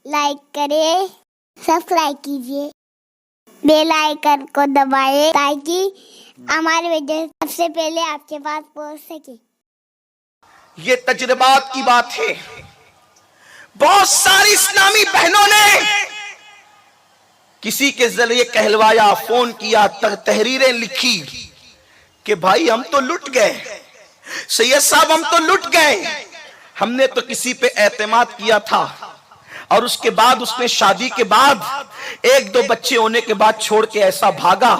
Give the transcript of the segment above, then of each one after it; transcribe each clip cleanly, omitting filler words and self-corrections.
Like करें, subscribe कीजिए, bell icon को दबाएं ताकि हमारे वीडियो सबसे पहले आपके पास पहुंच सके। ये तजुर्बात की बात है। बहुत सारी इस्लामी बहनों ने किसी के जरिए कहलवाया, फोन किया, तहरीरें लिखी कि भाई हम तो लुट गए, सैयद साहब हम तो लुट गए, हमने तो किसी पे एतमाद किया था और उसके बाद उसने शादी के बाद 1-2 बच्चे होने के बाद छोड़ के ऐसा भागा,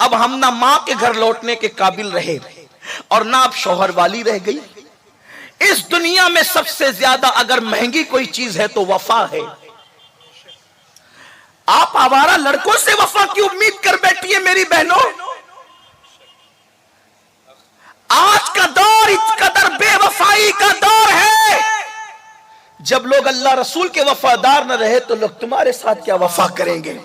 अब हम ना मां के घर लौटने के काबिल रहे और ना अब शौहर वाली रह गई। इस दुनिया में सबसे ज्यादा अगर महंगी कोई चीज है तो वफा है। आप आवारा लड़कों से वफा की उम्मीद कर बैठी है मेरी बहनों। आज का दौर इस कदर बेवफाई का दौर है, जब लोग अल्लाह रसूल के वफादार न रहे तो लोग तुम्हारे साथ क्या वफा करेंगे।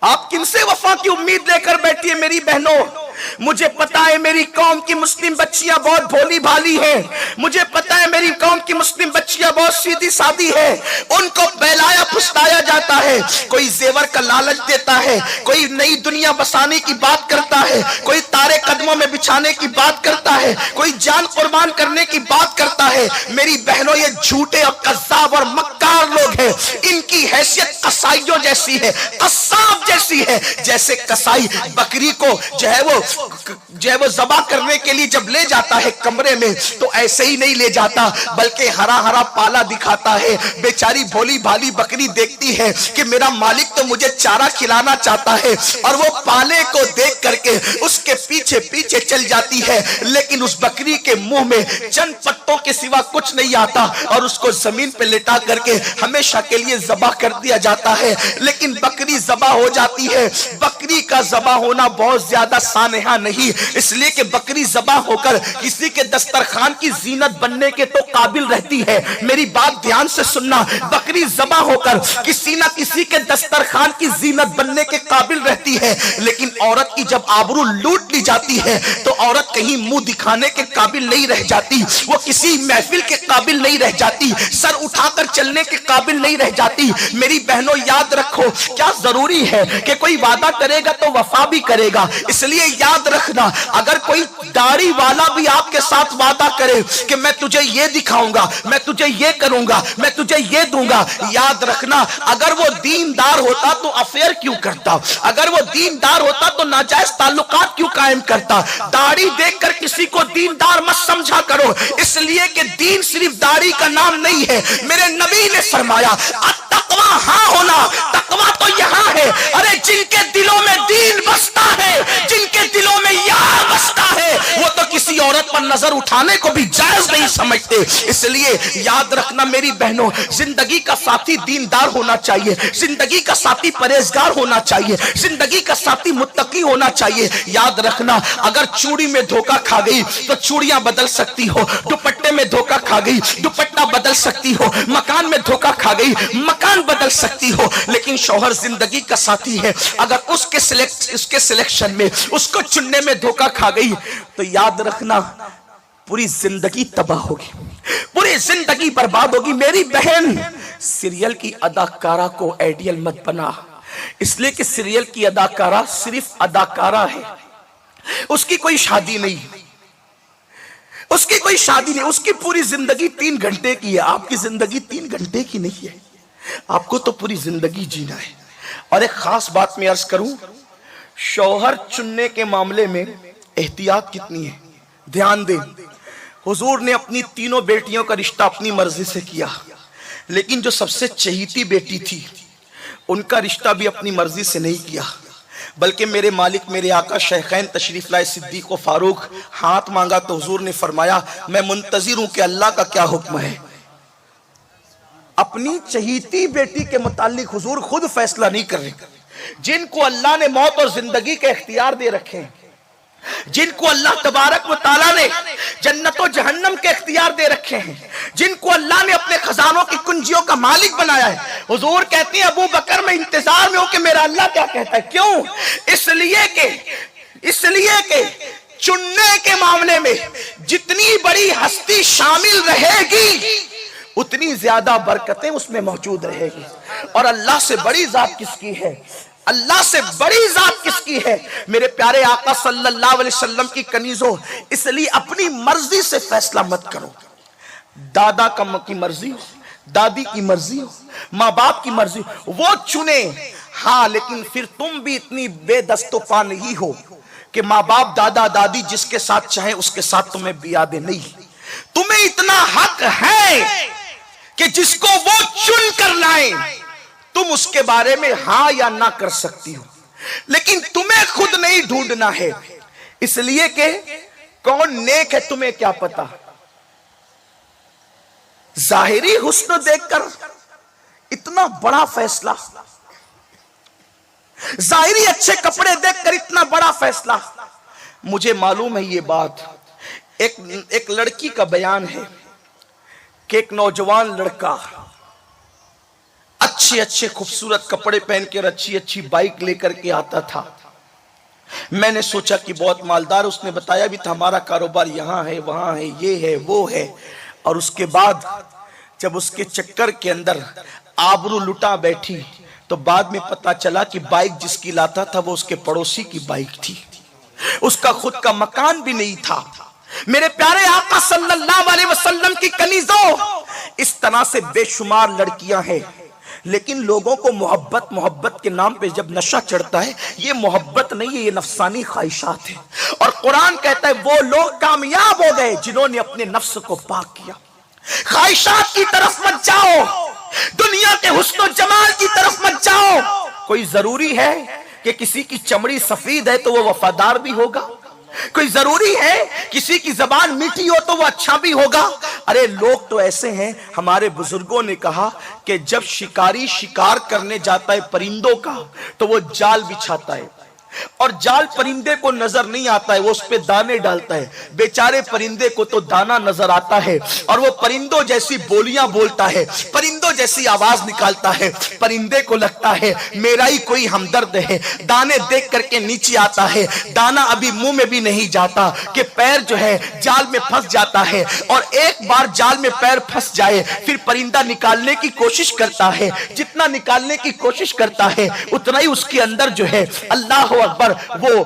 आप किनसे वफा की उम्मीद लेकर बैठी है मेरी बहनों। मुझे पता है मेरी कौम की मुस्लिम बच्चियां बहुत भोली भाली हैं, मुझे पता है मेरी कौम की मुस्लिम बच्चियां बहुत सीधी सादी है, उनको बहलाया फुसलाया जाता है, कोई जेवर का लालच देता है, कोई नई दुनिया बसाने की बात करता है, कोई तारे कदमों में बिछाने की बात करता है, कोई जान कुर्बान करने की बात करता है। मेरी बहनों ये झूठे और कज़्ज़ाब और मक्कार लोग हैं, इनकी हैसियत कसाइयों जैसी है, कसाब जैसी है। जैसे कसाई बकरी को जो है वो ज़बा करने के लिए जब ले जाता है कमरे में तो ऐसे ही नहीं ले जाता, बल्कि हरा हरा पाला दिखाता है। बेचारी भोली भाली बकरी देखती है कि मेरा मालिक तो मुझे चारा खिलाना चाहता है और वो पाले को देख करके उसके पीछे पीछे चल जाती है, लेकिन उस बकरी के मुंह में चंद पत्तों के सिवा कुछ नहीं आता और उसको जमीन पे लेटा करके हमेशा के लिए ज़बा कर दिया जाता है। लेकिन बकरी ज़बा हो जाती है। बकरी का ज़बा होना बहुत ज्यादा सानेहा नहीं, इसलिए कि बकरी ज़बा होकर किसी के दस्तरखान की जीनत बनने के तो काबिल रहती है। मेरी बात ध्यान से सुनना, बकरी ज़बा होकर किसी ना किसी के दस्तरखान की जीनत बनने के काबिल रहती है, लेकिन औरत की जब आबरू लूट ली जाती है तो औरत कहीं मुंह दिखाने के काबिल नहीं रह जाती, वो किसी महफिल के काबिल नहीं रह जाती, सर उठाकर चलने के काबिल नहीं रह जाती। मेरी बहनों याद रखो, क्या जरूरी है कि कोई वादा करेगा तो वफा भी करेगा। इसलिए याद रखना, अगर कोई दाढ़ी वाला भी आपके साथ वादा करे कि मैं तुझे ये दिखाऊंगा, मैं तुझे ये करूंगा, मैं तुझे ये दूंगा, याद रखना अगर वो दीनदार होता तो अफेयर क्यों करता, अगर वो दीनदार होता तो नाजायज ताल्लुकात क्यों कायम करता। दाढ़ी देखकर किसी को दीनदार मत समझा करो, इसलिए कि दीन सिर्फ दाढ़ी का नाम नहीं है। मेरे नबी ने फरमाया तकवा हाँ होना, तकवा तो यहाँ है, अरे जिनके दिलों में दीन बसता है, जिनके दिलों में यार बसता है, वो तो किसी औरत पर नजर उठाने को भी जायज नहीं समझते। इसलिए याद रखना मेरी बहनों, जिंदगी का साथी दीनदार होना चाहिए, जिंदगी का साथी परहेजगार होना चाहिए, जिंदगी का साथी मुत्तकी होना चाहिए। याद रखना अगर चूड़ी में धोखा खा गई तो चूड़ियां बदल सकती हो, दुपट्टे में धोखा खा गई दुपट्टा बदल सकती हो, मकान में धोखा खा गई मकान बदल सकती हो, लेकिन शौहर जिंदगी का साथी है। अगर उसके सिलेक्शन में, उसको चुनने में धोखा खा गई तो याद रखना पूरी जिंदगी तबाह होगी, पूरी जिंदगी बर्बाद होगी। मेरी बहन, सीरियल की अदाकारा को आइडियल मत बना, इसलिए कि सीरियल की अदाकारा सिर्फ अदाकारा है, उसकी कोई शादी नहीं, उसकी कोई शादी नहीं, उसकी पूरी जिंदगी 3 घंटे की है। आपकी जिंदगी 3 घंटे की नहीं है, आपको तो पूरी जिंदगी जीना है। और एक खास बात मैं अर्ज करूं, शौहर चुनने के मामले में एहतियात कितनी है, ध्यान दें। हुजूर ने अपनी 3 बेटियों का रिश्ता अपनी मर्जी से किया, लेकिन जो सबसे चहीती बेटी थी उनका रिश्ता भी अपनी मर्जी से नहीं किया, बल्कि मेरे मालिक मेरे आका शेखैन तशरीफ लाए सिद्दीक व फारूक, हाथ मांगा तो हुजूर ने फरमाया मैं मुंतजिर हूं कि अल्लाह का क्या हुक्म है। अपनी चहीती बेटी के मुतालिक हुजूर खुद फैसला नहीं कर रहे। जिनको अल्लाह ने मौत और जिंदगी के इख्तियार दे रखे हैं, जिनको अल्लाह तबारक व तआला ने जन्नत और जहन्नम के इख्तियार दे रखे हैं, जिनको अल्लाह ने अपने खजानों की कुंजियों का मालिक बनाया है, हुजूर कहते हैं अबू बकर मैं इंतजार में हूं कि मेरा अल्लाह क्या कहता है। क्यों? इसलिए कि चुनने के मामले में जितनी बड़ी हस्ती शामिल रहेगी उतनी ज्यादा बरकतें उसमें मौजूद रहेगी। और अल्लाह से बड़ी जात किसकी है? अल्लाह से बड़ी जात किसकी है? मेरे प्यारे आका सल्लल्लाहु अलैहि वसल्लम की कनीजों, इसलिए अपनी मर्जी से फैसला मत करो। दादा की मर्जी हो, दादी की मर्जी हो, माँ बाप की मर्जी हो, वो चुने। हाँ, लेकिन फिर तुम भी इतनी बेदस्तोपा नहीं हो कि माँ बाप दादा दादी जिसके साथ चाहे उसके साथ तुम्हें बिया दे। नहीं, तुम्हें इतना हक है कि जिसको वो चुन कर लाए तुम उसके बारे में हाँ या ना कर सकती हो, लेकिन तुम्हें खुद नहीं ढूंढना है। इसलिए कि कौन नेक है तुम्हें क्या पता। जाहिरी हुस्न देखकर इतना बड़ा फैसला, जाहिरी अच्छे कपड़े देखकर इतना बड़ा फैसला। मुझे मालूम है ये बात। एक लड़की का बयान है कि एक नौजवान लड़का अच्छे अच्छे खूबसूरत कपड़े पहन कर अच्छी अच्छी बाइक लेकर के आता था। मैंने सोचा कि बहुत मालदार, उसने बताया भी था हमारा कारोबार यहाँ है वहां है, ये है वो है। और उसके बाद जब उसके चक्कर के अंदर आबरू लुटा बैठी तो बाद में पता चला कि बाइक जिसकी लाता था वो उसके पड़ोसी की बाइक थी, उसका खुद का मकान भी नहीं था। मेरे प्यारे आका सल्लल्लाहु अलैहि वसल्लम की कनीजों, इस तरह से बेशुमार लड़कियां हैं, लेकिन लोगों को मोहब्बत के नाम पे जब नशा चढ़ता है, ये मोहब्बत नहीं है, ये नफसानी ख्वाहिशात है। और कुरान कहता है वो लोग कामयाब हो गए जिन्होंने अपने नफ्स को पाक किया। ख्वाहिशात की तरफ मत जाओ, दुनिया के हुस्न जमाल की तरफ मत जाओ। कोई जरूरी है कि किसी की चमड़ी सफेद है तो वो वफादार भी होगा? कोई जरूरी है किसी की जबान मीठी हो तो वो अच्छा भी होगा? अरे लोग तो ऐसे हैं, हमारे बुजुर्गों ने कहा कि जब शिकारी शिकार करने जाता है परिंदों का तो वो जाल बिछाता है और जाल परिंदे को नजर नहीं आता है, वो उस पे दाने डालता है। बेचारे परिंदे को तो दाना नजर आता है और वो परिंदों जैसी बोलियां बोलता है, परिंदों जैसी आवाज निकालता है। परिंदे को लगता है मेरा ही कोई हमदर्द है, दाने देख करके नीचे आता है, दाना अभी मुंह में भी नहीं जाता कि पैर जो है जाल में फंस जाता है। और एक बार जाल में पैर फंस जाए फिर परिंदा निकालने की कोशिश करता है, जितना निकालने की कोशिश करता है उतना ही उसके अंदर जो है अल्लाह अकबर वो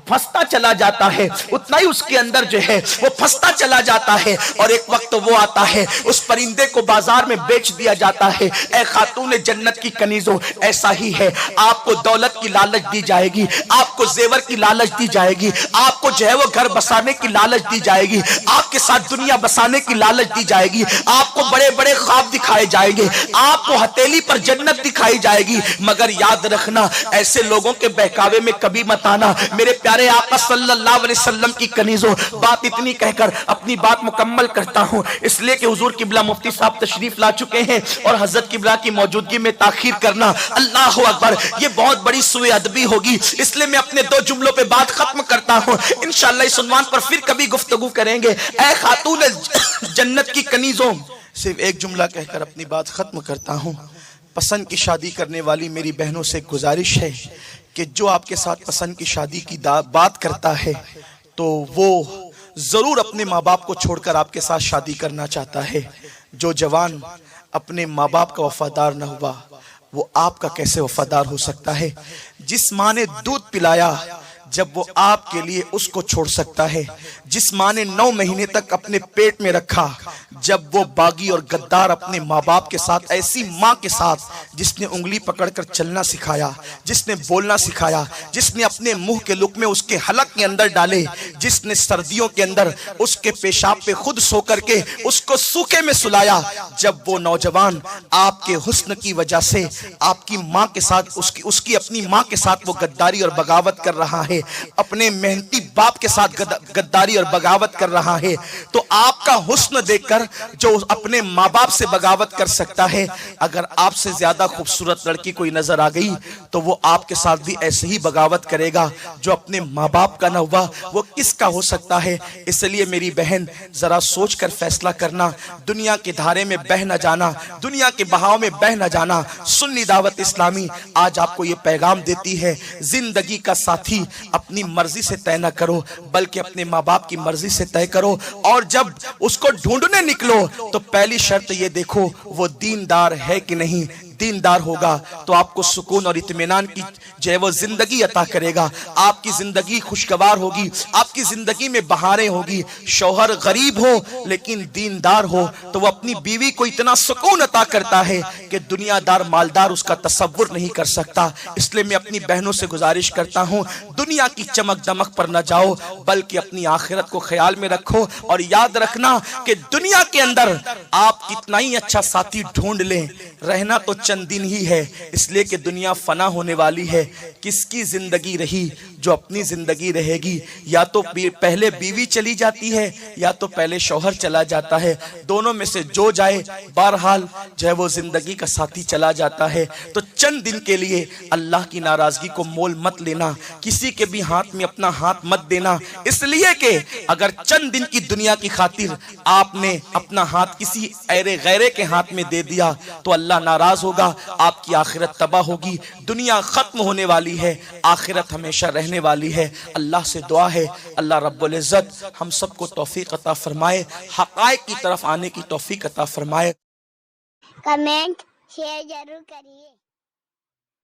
फंसता चला जाता है, उतना ही उसके अंदर जो है वो फंसता चला जाता है। और एक वक्त तो वो आता है उस परिंदे को बाजार में बेच दिया जाता है। ऐ खातून जन्नत की कनीजों, ऐसा ही है। आपको दौलत की लालच दी जाएगी, आपको जेवर की लालच दी जाएगी, आपको जो है वो घर बसाने की लालच दी जाएगी, आपके साथ दुनिया बसाने की लालच दी जाएगी, आपको बड़े बड़े ख्वाब दिखाए जाएंगे, आपको हथेली पर जन्नत दिखाई जाएगी। मगर याद रखना ऐसे लोगों के बहकावे में कभी मत आना। मेरे प्यारे आका सल्लल्लाहु अलैहि वसल्लम की कनीजों, बात इतनी कहकर अपनी बात मुकम्मल करता हूं, इसलिए कि हुजूर किबला मुफ्ती साहब तशरीफ ला चुके हैं और हजरत किबला की मौजूदगी में ताखीर करना, अल्लाह अकबर, ये बहुत बड़ी सुए अदबी होगी। इसलिए मैं अपने दो जुमलों पे बात खत्म करता हूं। इंशाअल्लाह इस उन्वान पर फिर कभी गुफ्तगू करेंगे। ऐ खातून जन्नत की कनीजों, सिर्फ एक जुमला कहकर अपनी बात खत्म करता हूं। पसंद की शादी करने वाली मेरी बहनों से गुजारिश है कि जो आपके साथ पसंद की शादी की बात करता है तो वो जरूर अपने माँ बाप को छोड़कर आपके साथ शादी करना चाहता है। जो जवान अपने माँ बाप का वफादार न हुआ वो आपका कैसे वफादार हो सकता है? जिस माँ ने दूध पिलाया जब वो आपके लिए उसको छोड़ सकता है, जिस माँ ने 9 महीने तक अपने पेट में रखा, जब वो बागी और गद्दार अपने माँ बाप के साथ, ऐसी माँ के साथ जिसने उंगली पकड़कर चलना सिखाया, जिसने बोलना सिखाया, जिसने अपने मुंह के लुक्मे उसके हलक के अंदर डाले, जिसने सर्दियों के अंदर उसके पेशाब पे खुद सो करके उसको सूखे में सुलाया, जब वो नौजवान आपके हुस्न की वजह से आपकी माँ के साथ उसकी अपनी माँ के साथ वो गद्दारी और बगावत कर रहा है, अपने मेहनती बाप के साथ गद्दारी और बगावत कर रहा है, तो आपका हुस्न देखकर जो अपने माँ बाप से बगावत कर सकता है, अगर आपसे ज्यादा खूबसूरत लड़की कोई नजर आ गई तो वो आपके साथ भी ऐसे ही बगावत करेगा। जो अपने माँ बाप का न हुआ वो किसका हो सकता है? इसलिए मेरी बहन जरा सोच कर फैसला करना, दुनिया के धारे में बह न जाना, दुनिया के बहाव में बह न जाना। सुन्नी दावत इस्लामी आज आपको ये पैगाम देती है, जिंदगी का साथी اپنی مرضی سے طے نہ کرو بلکہ اپنے ماں باپ کی مرضی سے طے کرو، اور جب اس کو ڈھونڈنے نکلو تو پہلی شرط یہ دیکھو وہ دیندار ہے کہ نہیں۔ دیندار ہوگا تو آپ کو سکون اور اطمینان کی جو ہے وہ زندگی عطا کرے گا، آپ کی زندگی خوشگوار ہوگی، آپ کی زندگی میں بہاریں ہوگی۔ شوہر غریب ہو لیکن دیندار ہو تو وہ اپنی بیوی کو اتنا سکون عطا کرتا ہے کہ دنیا دار مالدار اس کا تصور نہیں کر سکتا۔ اس لیے میں اپنی بہنوں سے گزارش کرتا ہوں، دنیا کی چمک دمک پر نہ جاؤ بلکہ اپنی آخرت کو خیال میں رکھو، اور یاد رکھنا کہ دنیا کے اندر آپ کتنا ہی اچھا ساتھی ڈھونڈ لیں، رہنا تو چند دن ہی ہے، اس لیے کہ دنیا فنا ہونے والی ہے۔ کس کی زندگی رہی؟ جو اپنی زندگی رہے گی، یا تو پہلے بیوی چلی جاتی ہے یا تو پہلے شوہر چلا جاتا ہے، دونوں میں سے جو جائے بہرحال جو ہے وہ زندگی کا ساتھی چلا جاتا ہے۔ تو چند دن کے لیے اللہ کی ناراضگی کو مول مت لینا، کسی کے بھی ہاتھ میں اپنا ہاتھ مت دینا، اس لیے کہ اگر چند دن کی دنیا کی خاطر آپ نے اپنا ہاتھ کسی غیرے کے ہاتھ میں دے دیا تو اللہ ناراض ہوگا، آپ کی آخرت تباہ ہوگی۔ دنیا ختم ہونے والی ہے، آخرت ہمیشہ رہنے والی ہے۔ اللہ سے دعا ہے اللہ رب العزت ہم سب کو توفیق عطا فرمائے، حقائق کی طرف آنے کی توفیق عطا فرمائے۔ کمنٹ شیئر ضرور کریے۔